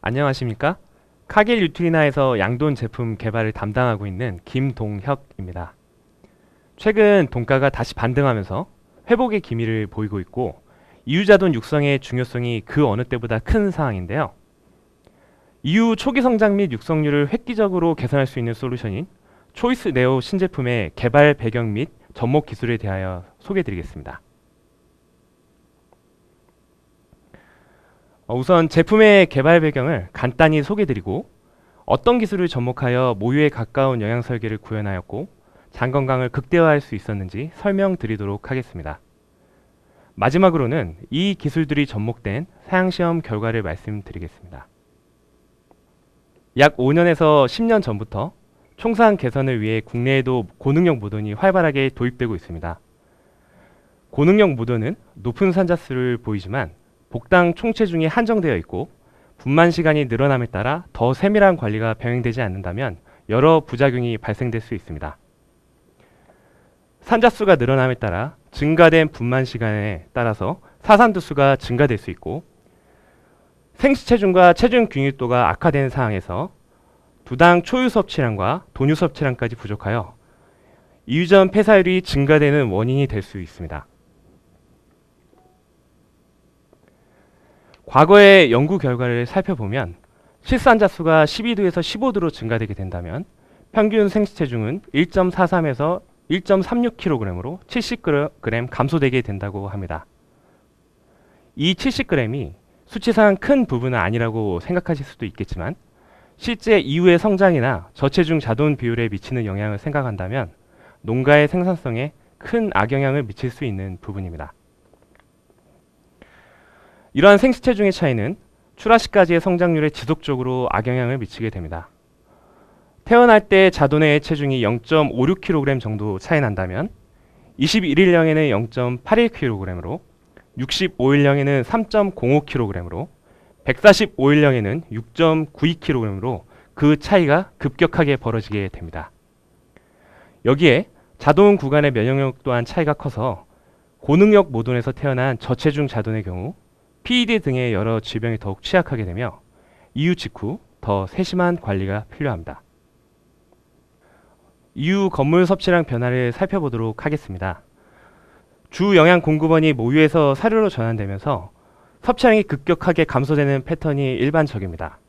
안녕하십니까? 카길 유트리나에서 양돈 제품 개발을 담당하고 있는 김동혁입니다. 최근 돈가가 다시 반등하면서 회복의 기미를 보이고 있고 이유자돈 육성의 중요성이 그 어느 때보다 큰 상황인데요. 이후 초기 성장 및 육성률을 획기적으로 개선할 수 있는 솔루션인 초이스 네오 신제품의 개발 배경 및 접목 기술에 대하여 소개해드리겠습니다. 우선 제품의 개발 배경을 간단히 소개드리고 어떤 기술을 접목하여 모유에 가까운 영양 설계를 구현하였고 장 건강을 극대화할 수 있었는지 설명드리도록 하겠습니다. 마지막으로는 이 기술들이 접목된 사양시험 결과를 말씀드리겠습니다. 약 5년에서 10년 전부터 총상 개선을 위해 국내에도 고능력 모던이 활발하게 도입되고 있습니다. 고능력 모던은 높은 산자수를 보이지만 복당 총체중이 한정되어 있고 분만 시간이 늘어남에 따라 더 세밀한 관리가 병행되지 않는다면 여러 부작용이 발생될 수 있습니다. 산자수가 늘어남에 따라 증가된 분만 시간에 따라서 사산두수가 증가될 수 있고 생시체중과 체중 균일도가 악화된 상황에서 두당 초유 섭취량과 돈유 섭취량까지 부족하여 이유전 폐사율이 증가되는 원인이 될 수 있습니다. 과거의 연구 결과를 살펴보면 실산자수가 12도에서 15도로 증가되게 된다면 평균 생시체중은 1.43에서 1.36kg으로 70g 감소되게 된다고 합니다. 이 70g이 수치상 큰 부분은 아니라고 생각하실 수도 있겠지만 실제 이후의 성장이나 저체중 자돈 비율에 미치는 영향을 생각한다면 농가의 생산성에 큰 악영향을 미칠 수 있는 부분입니다. 이러한 생시체중의 차이는 출하 시까지의 성장률에 지속적으로 악영향을 미치게 됩니다. 태어날 때 자돈의 체중이 0.56kg 정도 차이 난다면 21일령에는 0.81kg으로 65일령에는 3.05kg으로 145일령에는 6.92kg으로 그 차이가 급격하게 벌어지게 됩니다. 여기에 자돈 구간의 면역력 또한 차이가 커서 고능력 모돈에서 태어난 저체중 자돈의 경우 PED 등의 여러 질병에 더욱 취약하게 되며 이후 직후 더 세심한 관리가 필요합니다. 이후 건물 섭취량 변화를 살펴보도록 하겠습니다. 주 영양 공급원이 모유에서 사료로 전환되면서 섭취량이 급격하게 감소되는 패턴이 일반적입니다.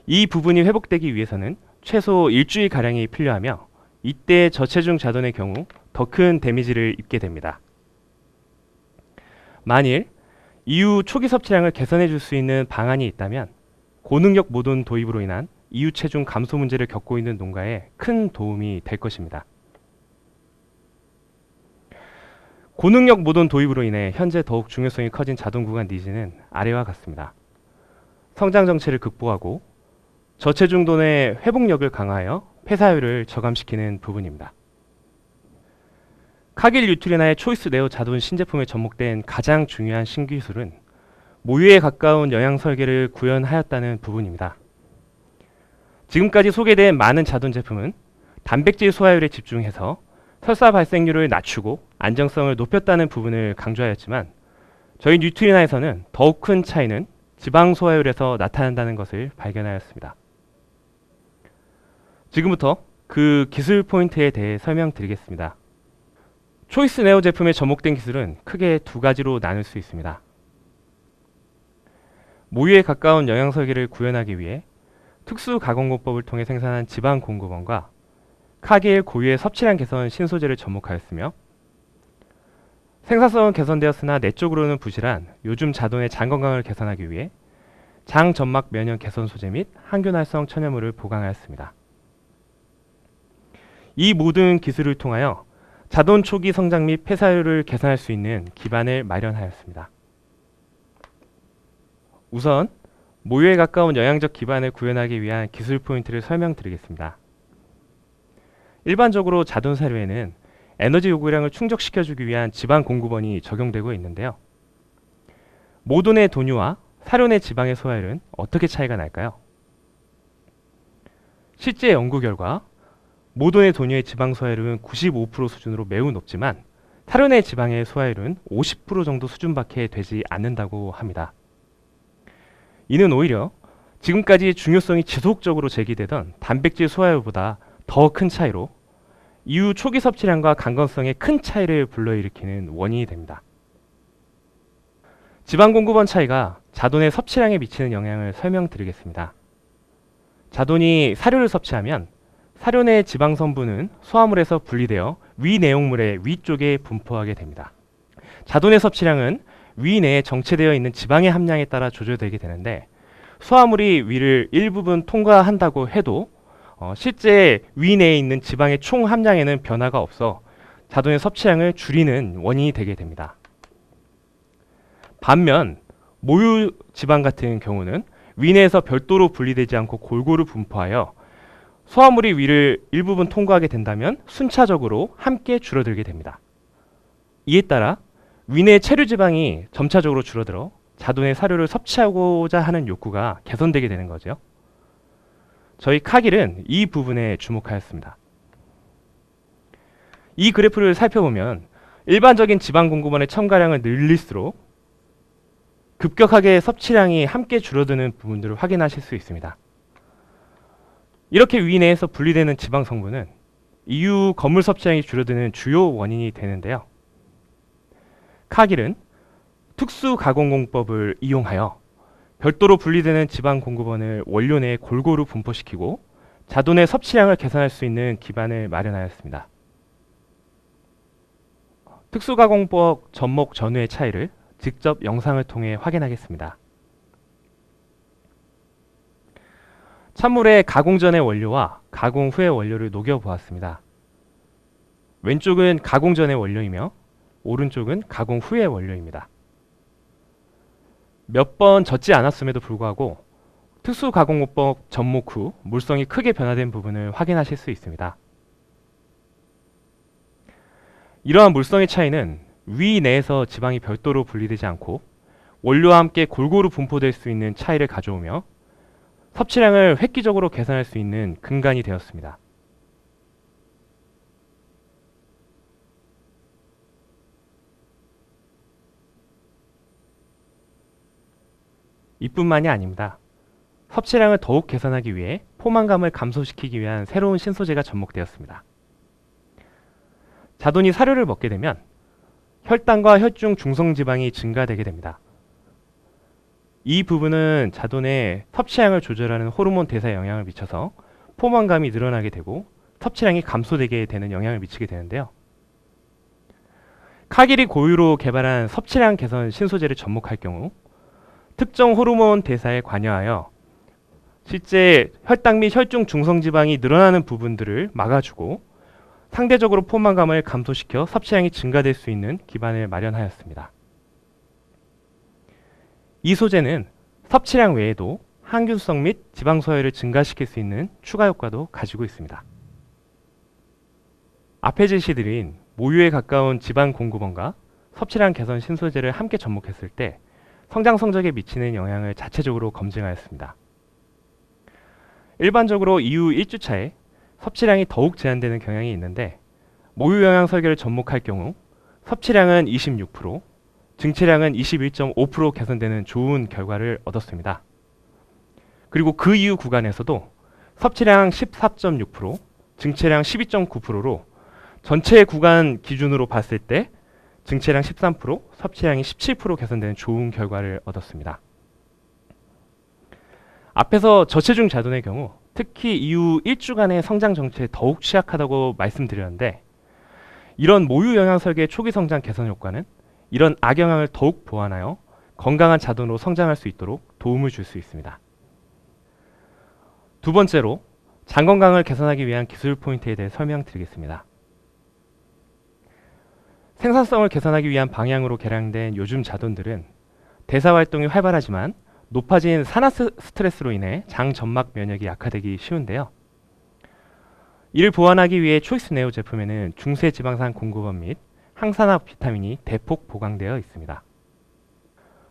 이 부분이 회복되기 위해서는 최소 일주일가량이 필요하며 이때 저체중 자돈의 경우 더 큰 데미지를 입게 됩니다. 만일 이후 초기 섭취량을 개선해 줄 수 있는 방안이 있다면 고능력 모돈 도입으로 인한 이후 체중 감소 문제를 겪고 있는 농가에 큰 도움이 될 것입니다. 고능력 모돈 도입으로 인해 현재 더욱 중요성이 커진 자돈 구간 니즈는 아래와 같습니다. 성장 정체를 극복하고 저체중돈의 회복력을 강화하여 폐사율을 저감시키는 부분입니다. 카길 유트리나의 초이스 네오 자돈 신제품에 접목된 가장 중요한 신기술은 모유에 가까운 영양 설계를 구현하였다는 부분입니다. 지금까지 소개된 많은 자돈 제품은 단백질 소화율에 집중해서 설사 발생률을 낮추고 안정성을 높였다는 부분을 강조하였지만 저희 뉴트리나에서는 더욱 큰 차이는 지방 소화율에서 나타난다는 것을 발견하였습니다. 지금부터 그 기술 포인트에 대해 설명드리겠습니다. 초이스 네오 제품에 접목된 기술은 크게 두 가지로 나눌 수 있습니다. 모유에 가까운 영양 설계를 구현하기 위해 특수 가공법을 통해 생산한 지방 공급원과 카길 고유의 섭취량 개선 신소재를 접목하였으며 생산성은 개선되었으나 내적으로는 부실한 요즘 자돈의 장 건강을 개선하기 위해 장 점막 면역 개선 소재 및 항균활성 천연물을 보강하였습니다. 이 모든 기술을 통하여 자돈 초기 성장 및 폐사율을 개선할 수 있는 기반을 마련하였습니다. 우선 모유에 가까운 영양적 기반을 구현하기 위한 기술 포인트를 설명드리겠습니다. 일반적으로 자돈 사료에는 에너지 요구량을 충족시켜주기 위한 지방 공급원이 적용되고 있는데요. 모돈의 돈유와 사료 내 지방의 소화율은 어떻게 차이가 날까요? 실제 연구 결과 모돈의 돈유의 지방 소화율은 95% 수준으로 매우 높지만 사료 내 지방의 소화율은 50% 정도 수준밖에 되지 않는다고 합니다. 이는 오히려 지금까지 중요성이 지속적으로 제기되던 단백질 소화율보다 더 큰 차이로 이후 초기 섭취량과 간건성에 큰 차이를 불러일으키는 원인이 됩니다. 지방 공급원 차이가 자돈의 섭취량에 미치는 영향을 설명드리겠습니다. 자돈이 사료를 섭취하면 사료 내 지방 성분은 소화물에서 분리되어 위 내용물의 위쪽에 분포하게 됩니다. 자돈의 섭취량은 위 내에 정체되어 있는 지방의 함량에 따라 조절되게 되는데, 소화물이 위를 일부분 통과한다고 해도 실제 위 내에 있는 지방의 총 함량에는 변화가 없어 자돈의 섭취량을 줄이는 원인이 되게 됩니다. 반면 모유 지방 같은 경우는 위 내에서 별도로 분리되지 않고 골고루 분포하여 소화물이 위를 일부분 통과하게 된다면 순차적으로 함께 줄어들게 됩니다. 이에 따라 위 내의 체류 지방이 점차적으로 줄어들어 자돈의 사료를 섭취하고자 하는 욕구가 개선되게 되는 거죠. 저희 카길은 이 부분에 주목하였습니다. 이 그래프를 살펴보면 일반적인 지방 공급원의 첨가량을 늘릴수록 급격하게 섭취량이 함께 줄어드는 부분들을 확인하실 수 있습니다. 이렇게 위 내에서 분리되는 지방 성분은 이후 건물 섭취량이 줄어드는 주요 원인이 되는데요. 카길은 특수 가공공법을 이용하여 별도로 분리되는 지방 공급원을 원료 내에 골고루 분포시키고 자돈의 섭취량을 계산할 수 있는 기반을 마련하였습니다. 특수가공법 접목 전후의 차이를 직접 영상을 통해 확인하겠습니다. 찬물에 가공 전의 원료와 가공 후의 원료를 녹여 보았습니다. 왼쪽은 가공 전의 원료이며 오른쪽은 가공 후의 원료입니다. 몇 번 젖지 않았음에도 불구하고 특수가공법 접목 후 물성이 크게 변화된 부분을 확인하실 수 있습니다. 이러한 물성의 차이는 위 내에서 지방이 별도로 분리되지 않고 원료와 함께 골고루 분포될 수 있는 차이를 가져오며 섭취량을 획기적으로 계산할 수 있는 근간이 되었습니다. 이뿐만이 아닙니다. 섭취량을 더욱 개선하기 위해 포만감을 감소시키기 위한 새로운 신소재가 접목되었습니다. 자돈이 사료를 먹게 되면 혈당과 혈중 중성지방이 증가되게 됩니다. 이 부분은 자돈의 섭취량을 조절하는 호르몬 대사에 영향을 미쳐서 포만감이 늘어나게 되고 섭취량이 감소되게 되는 영향을 미치게 되는데요. 카길이 고유로 개발한 섭취량 개선 신소재를 접목할 경우 특정 호르몬 대사에 관여하여 실제 혈당 및 혈중 중성지방이 늘어나는 부분들을 막아주고 상대적으로 포만감을 감소시켜 섭취량이 증가될 수 있는 기반을 마련하였습니다. 이 소재는 섭취량 외에도 항균성 및 지방 소화율을 증가시킬 수 있는 추가 효과도 가지고 있습니다. 앞에 제시드린 모유에 가까운 지방 공급원과 섭취량 개선 신소재를 함께 접목했을 때 성장 성적에 미치는 영향을 자체적으로 검증하였습니다. 일반적으로 이후 1주차에 섭취량이 더욱 제한되는 경향이 있는데 모유 영양 설계를 접목할 경우 섭취량은 26%, 증체량은 21.5% 개선되는 좋은 결과를 얻었습니다. 그리고 그 이후 구간에서도 섭취량 14.6%, 증체량 12.9%로 전체 구간 기준으로 봤을 때 증체량 13%, 섭취량이 17% 개선되는 좋은 결과를 얻었습니다. 앞에서 저체중 자돈의 경우 특히 이후 1주간의 성장 정체에 더욱 취약하다고 말씀드렸는데 이런 모유 영양 설계의 초기 성장 개선 효과는 이런 악영향을 더욱 보완하여 건강한 자돈으로 성장할 수 있도록 도움을 줄 수 있습니다. 두 번째로 장 건강을 개선하기 위한 기술 포인트에 대해 설명드리겠습니다. 생산성을 개선하기 위한 방향으로 개량된 요즘 자돈들은 대사 활동이 활발하지만 높아진 산화 스트레스로 인해 장 점막 면역이 약화되기 쉬운데요. 이를 보완하기 위해 초이스 네오 제품에는 중세 지방산 공급원 및 항산화 비타민이 대폭 보강되어 있습니다.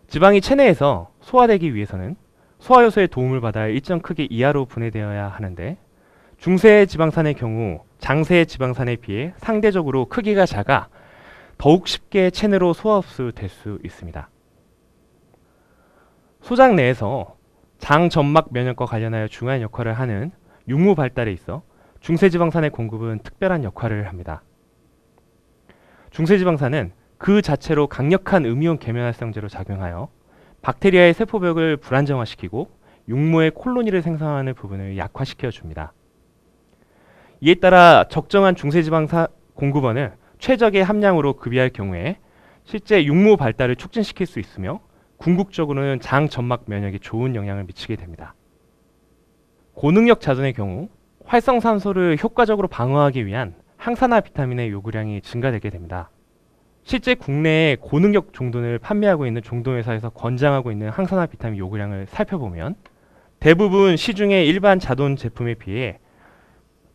지방이 체내에서 소화되기 위해서는 소화 요소의 도움을 받아 일정 크기 이하로 분해되어야 하는데 중세 지방산의 경우 장세 지방산에 비해 상대적으로 크기가 작아 더욱 쉽게 체내로 소화 흡수될 수 있습니다. 소장 내에서 장 점막 면역과 관련하여 중요한 역할을 하는 육모 발달에 있어 중세지방산의 공급은 특별한 역할을 합니다. 중세지방산은 그 자체로 강력한 음이온 계면활성제로 작용하여 박테리아의 세포벽을 불안정화시키고 육모의 콜로니를 생성하는 부분을 약화시켜 줍니다. 이에 따라 적정한 중세지방산 공급원을 최적의 함량으로 급여할 경우에 실제 육모 발달을 촉진시킬 수 있으며 궁극적으로는 장 점막 면역에 좋은 영향을 미치게 됩니다. 고능력 자존의 경우 활성산소를 효과적으로 방어하기 위한 항산화 비타민의 요구량이 증가되게 됩니다. 실제 국내에 고능력 종돈을 판매하고 있는 종돈회사에서 권장하고 있는 항산화 비타민 요구량을 살펴보면 대부분 시중의 일반 자돈 제품에 비해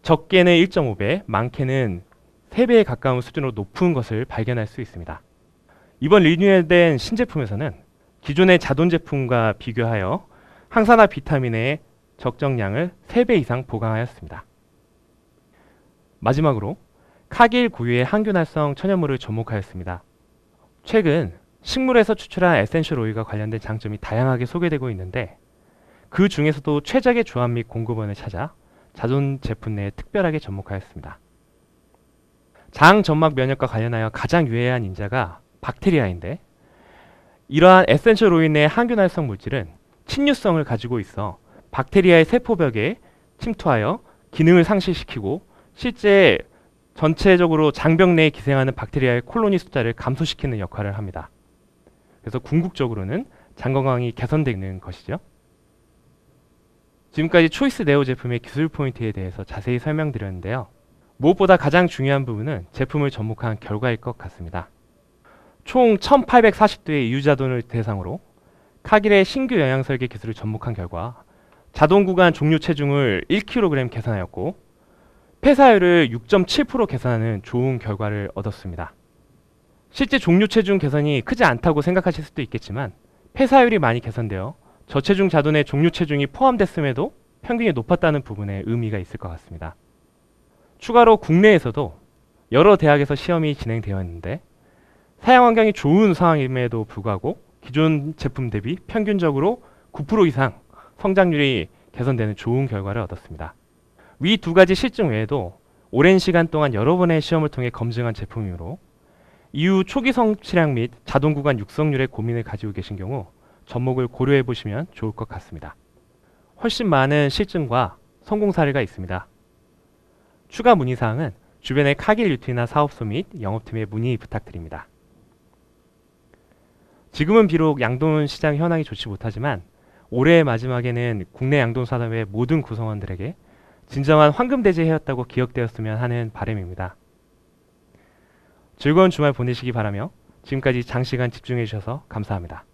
적게는 1.5배, 많게는 3배에 가까운 수준으로 높은 것을 발견할 수 있습니다. 이번 리뉴얼된 신제품에서는 기존의 자돈 제품과 비교하여 항산화 비타민의 적정량을 3배 이상 보강하였습니다. 마지막으로 카길 고유의 항균활성 천연물을 접목하였습니다. 최근 식물에서 추출한 에센셜 오일과 관련된 장점이 다양하게 소개되고 있는데 그 중에서도 최적의 조합 및 공급원을 찾아 자돈 제품 내에 특별하게 접목하였습니다. 장 점막 면역과 관련하여 가장 유해한 인자가 박테리아인데 이러한 에센셜 오일 내 항균활성 물질은 침류성을 가지고 있어 박테리아의 세포벽에 침투하여 기능을 상실시키고 실제 전체적으로 장벽 내에 기생하는 박테리아의 콜로니 숫자를 감소시키는 역할을 합니다. 그래서 궁극적으로는 장 건강이 개선되는 것이죠. 지금까지 초이스 네오 제품의 기술 포인트에 대해서 자세히 설명드렸는데요. 무엇보다 가장 중요한 부분은 제품을 접목한 결과일 것 같습니다. 총 1840도의 유자돈을 대상으로 카길의 신규 영양설계 기술을 접목한 결과 자돈 구간 종료 체중을 1kg 계산하였고 폐사율을 6.7% 계산하는 좋은 결과를 얻었습니다. 실제 종료 체중 개선이 크지 않다고 생각하실 수도 있겠지만 폐사율이 많이 개선되어 저체중 자돈의 종료 체중이 포함됐음에도 평균이 높았다는 부분에 의미가 있을 것 같습니다. 추가로 국내에서도 여러 대학에서 시험이 진행되었는데 사용 환경이 좋은 상황임에도 불구하고 기존 제품 대비 평균적으로 9% 이상 성장률이 개선되는 좋은 결과를 얻었습니다. 위 두 가지 실증 외에도 오랜 시간 동안 여러 번의 시험을 통해 검증한 제품이므로 이후 초기 성취량 및 자돈 구간 육성률에 고민을 가지고 계신 경우 접목을 고려해 보시면 좋을 것 같습니다. 훨씬 많은 실증과 성공 사례가 있습니다. 추가 문의사항은 주변의 카길 유튜브나 사업소 및 영업팀에 문의 부탁드립니다. 지금은 비록 양돈 시장 현황이 좋지 못하지만 올해의 마지막에는 국내 양돈 산업의 모든 구성원들에게 진정한 황금대제 해였다고 기억되었으면 하는 바람입니다. 즐거운 주말 보내시기 바라며 지금까지 장시간 집중해 주셔서 감사합니다.